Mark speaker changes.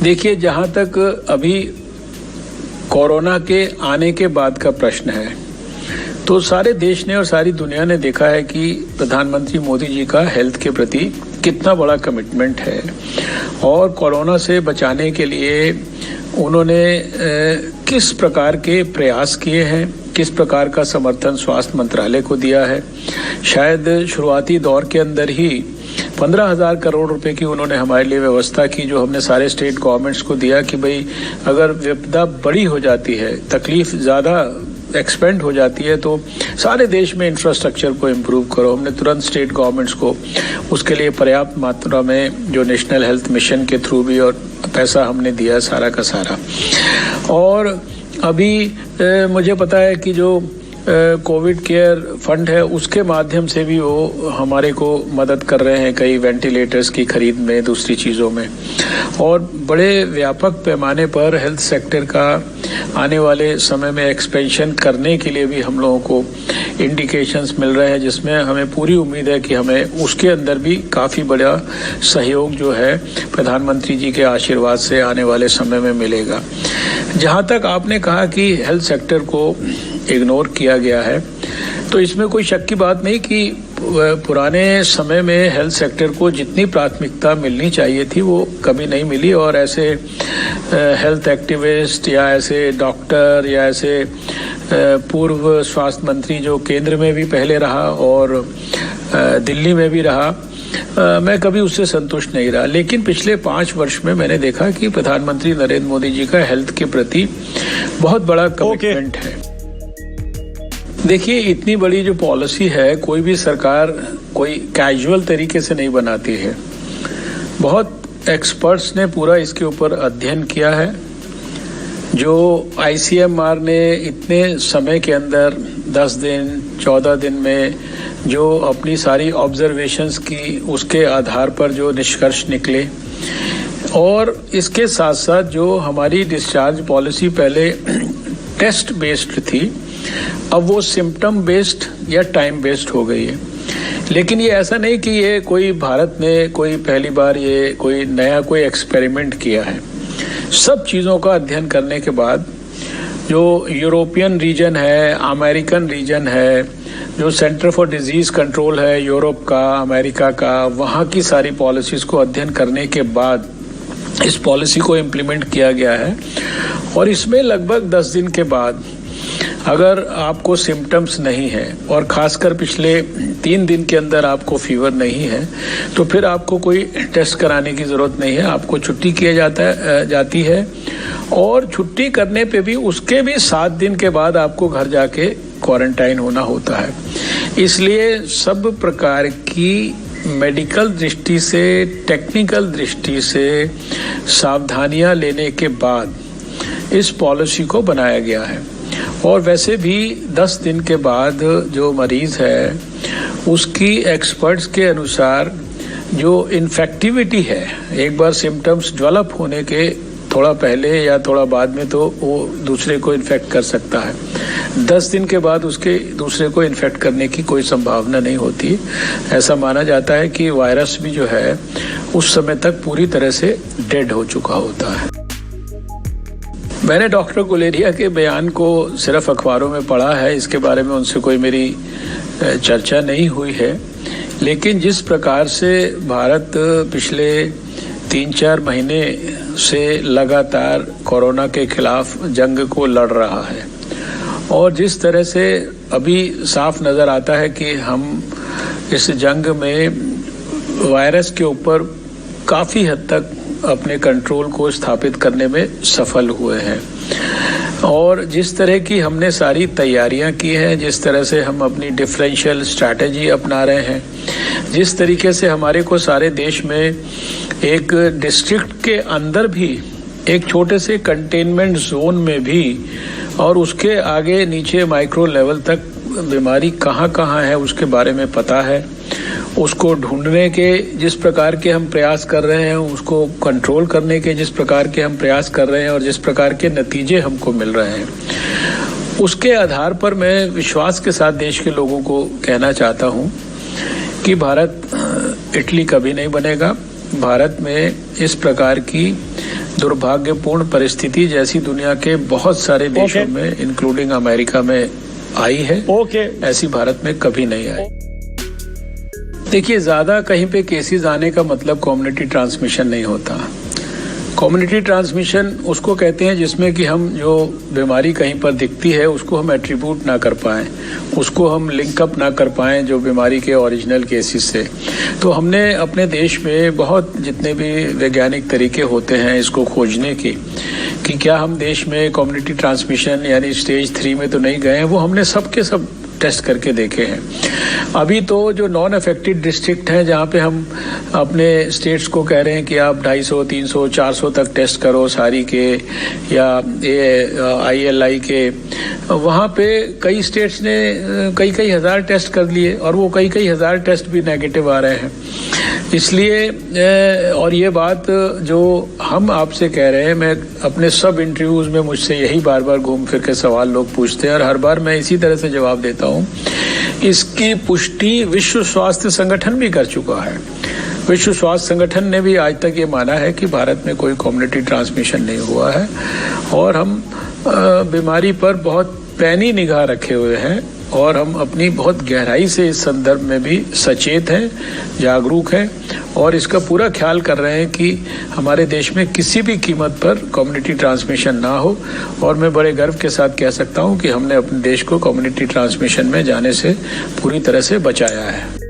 Speaker 1: देखिए, जहां तक अभी कोरोना के आने के बाद का प्रश्न है, तो सारे देश ने और सारी दुनिया ने देखा है कि प्रधानमंत्री मोदी जी का हेल्थ के प्रति कितना बड़ा कमिटमेंट है और कोरोना से बचाने के लिए उन्होंने किस प्रकार के प्रयास किए हैं, किस प्रकार का समर्थन स्वास्थ्य मंत्रालय को दिया है। शायद शुरुआती दौर के अंदर ही 15,000 करोड़ रुपए की उन्होंने हमारे लिए व्यवस्था की, जो हमने सारे स्टेट गवर्नमेंट्स को दिया कि भाई अगर विपदा बड़ी हो जाती है, तकलीफ ज़्यादा एक्सपेंड हो जाती है, तो सारे देश में इंफ्रास्ट्रक्चर को इम्प्रूव करो। हमने तुरंत स्टेट गवर्नमेंट्स को उसके लिए पर्याप्त मात्रा में जो नेशनल हेल्थ मिशन के थ्रू भी और पैसा हमने दिया सारा का सारा। और अभी मुझे पता है कि जो कोविड केयर फंड है उसके माध्यम से भी वो हमारे को मदद कर रहे हैं, कई वेंटिलेटर्स की खरीद में, दूसरी चीज़ों में, और बड़े व्यापक पैमाने पर हेल्थ सेक्टर का आने वाले समय में एक्सपेंशन करने के लिए भी हम लोगों को इंडिकेशंस मिल रहे हैं, जिसमें हमें पूरी उम्मीद है कि हमें उसके अंदर भी काफ़ी बड़ा सहयोग जो है प्रधानमंत्री जी के आशीर्वाद से आने वाले समय में मिलेगा। जहाँ तक आपने कहा कि हेल्थ सेक्टर को इग्नोर किया गया है, तो इसमें कोई शक की बात नहीं कि पुराने समय में हेल्थ सेक्टर को जितनी प्राथमिकता मिलनी चाहिए थी वो कभी नहीं मिली, और ऐसे हेल्थ एक्टिविस्ट या ऐसे डॉक्टर या ऐसे पूर्व स्वास्थ्य मंत्री जो केंद्र में भी पहले रहा और दिल्ली में भी रहा, मैं कभी उससे संतुष्ट नहीं रहा। लेकिन पिछले 5 वर्ष में मैंने देखा कि प्रधानमंत्री नरेंद्र मोदी जी का हेल्थ के प्रति बहुत बड़ा कमिटमेंट है। देखिए, इतनी बड़ी जो पॉलिसी है, कोई भी सरकार कोई कैजुअल तरीके से नहीं बनाती है। बहुत एक्सपर्ट्स ने पूरा इसके ऊपर अध्ययन किया है। जो ICMR ने इतने समय के अंदर 10 दिन 14 दिन में जो अपनी सारी ऑब्जर्वेशंस की, उसके आधार पर जो निष्कर्ष निकले, और इसके साथ साथ जो हमारी डिस्चार्ज पॉलिसी पहले टेस्ट बेस्ड थी, अब वो सिम्टम बेस्ड या टाइम बेस्ड हो गई है। लेकिन ये ऐसा नहीं कि ये कोई भारत ने कोई पहली बार ये कोई नया कोई एक्सपेरिमेंट किया है। सब चीज़ों का अध्ययन करने के बाद जो यूरोपियन रीजन है, अमेरिकन रीजन है, जो सेंटर फॉर डिजीज़ कंट्रोल है यूरोप का, अमेरिका का, वहाँ की सारी पॉलिसीज़ को अध्ययन करने के बाद इस पॉलिसी को इम्प्लीमेंट किया गया है। और इसमें लगभग 10 दिन के बाद अगर आपको सिम्टम्स नहीं है और खासकर पिछले 3 दिन के अंदर आपको फीवर नहीं है, तो फिर आपको कोई टेस्ट कराने की ज़रूरत नहीं है। आपको छुट्टी किया जाती है, और छुट्टी करने पे भी उसके भी 7 दिन के बाद आपको घर जाके क्वारंटाइन होना होता है। इसलिए सब प्रकार की मेडिकल दृष्टि से, टेक्निकल दृष्टि से सावधानियां लेने के बाद इस पॉलिसी को बनाया गया है। और वैसे भी 10 दिन के बाद जो मरीज़ है उसकी एक्सपर्ट्स के अनुसार जो इन्फेक्टिविटी है, एक बार सिम्टम्स डेवलप होने के थोड़ा पहले या थोड़ा बाद में तो वो दूसरे को इन्फेक्ट कर सकता है। 10 दिन के बाद उसके दूसरे को इन्फेक्ट करने की कोई संभावना नहीं होती। ऐसा माना जाता है कि वायरस भी जो है उस समय तक पूरी तरह से डेड हो चुका होता है। मैंने डॉक्टर गुलेरिया के बयान को सिर्फ अखबारों में पढ़ा है, इसके बारे में उनसे कोई मेरी चर्चा नहीं हुई है। लेकिन जिस प्रकार से भारत पिछले 3-4 महीने से लगातार कोरोना के खिलाफ जंग को लड़ रहा है, और जिस तरह से अभी साफ नज़र आता है कि हम इस जंग में वायरस के ऊपर काफ़ी हद तक अपने कंट्रोल को स्थापित करने में सफल हुए हैं, और जिस तरह की हमने सारी तैयारियां की हैं, जिस तरह से हम अपनी डिफरेंशियल स्ट्रैटेजी अपना रहे हैं, जिस तरीके से हमारे को सारे देश में एक डिस्ट्रिक्ट के अंदर भी, एक छोटे से कंटेनमेंट जोन में भी, और उसके आगे नीचे माइक्रो लेवल तक बीमारी कहाँ कहाँ है उसके बारे में पता है। उसको ढूंढने के जिस प्रकार के हम प्रयास कर रहे हैं, उसको कंट्रोल करने के जिस प्रकार के हम प्रयास कर रहे हैं, और जिस प्रकार के नतीजे हमको मिल रहे हैं, उसके आधार पर मैं विश्वास के साथ देश के लोगों को कहना चाहता हूं कि भारत इटली कभी नहीं बनेगा। भारत में इस प्रकार की दुर्भाग्यपूर्ण परिस्थिति जैसी दुनिया के बहुत सारे देशों में इंक्लूडिंग अमेरिका में आई है, ऐसी भारत में कभी नहीं आई। देखिए, ज्यादा कहीं पे केसेस आने का मतलब कम्युनिटी ट्रांसमिशन नहीं होता। कम्युनिटी ट्रांसमिशन उसको कहते हैं जिसमें कि हम जो बीमारी कहीं पर दिखती है उसको हम एट्रीब्यूट ना कर पाएं, उसको हम लिंकअप ना कर पाएं जो बीमारी के ओरिजिनल केसेस से। तो हमने अपने देश में बहुत जितने भी वैज्ञानिक तरीके होते हैं इसको खोजने के कि क्या हम देश में कम्युनिटी ट्रांसमिशन यानी स्टेज 3 में तो नहीं गए हैं, वो हमने सबके सब टेस्ट करके देखे हैं। अभी तो जो नॉन अफेक्टेड डिस्ट्रिक्ट हैं जहाँ पे हम अपने स्टेट्स को कह रहे हैं कि आप 250, 300, 400 तक टेस्ट करो सारी के या ILI के, वहाँ पे कई स्टेट्स ने कई हजार टेस्ट कर लिए और वो कई हजार टेस्ट भी नेगेटिव आ रहे हैं। इसलिए और ये बात जो हम आपसे कह रहे हैं, मैं अपने सब इंटरव्यूज में मुझसे यही बार बार घूम फिर के सवाल लोग पूछते हैं और हर बार मैं इसी तरह से जवाब देता हूँ। इसकी पुष्टि विश्व स्वास्थ्य संगठन भी कर चुका है। विश्व स्वास्थ्य संगठन ने भी आज तक ये माना है कि भारत में कोई कम्युनिटी ट्रांसमिशन नहीं हुआ है और हम बीमारी पर बहुत पैनी निगाह रखे हुए हैं और हम अपनी बहुत गहराई से इस संदर्भ में भी सचेत हैं, जागरूक हैं और इसका पूरा ख्याल कर रहे हैं कि हमारे देश में किसी भी कीमत पर कम्युनिटी ट्रांसमिशन ना हो। और मैं बड़े गर्व के साथ कह सकता हूं कि हमने अपने देश को कम्युनिटी ट्रांसमिशन में जाने से पूरी तरह से बचाया है।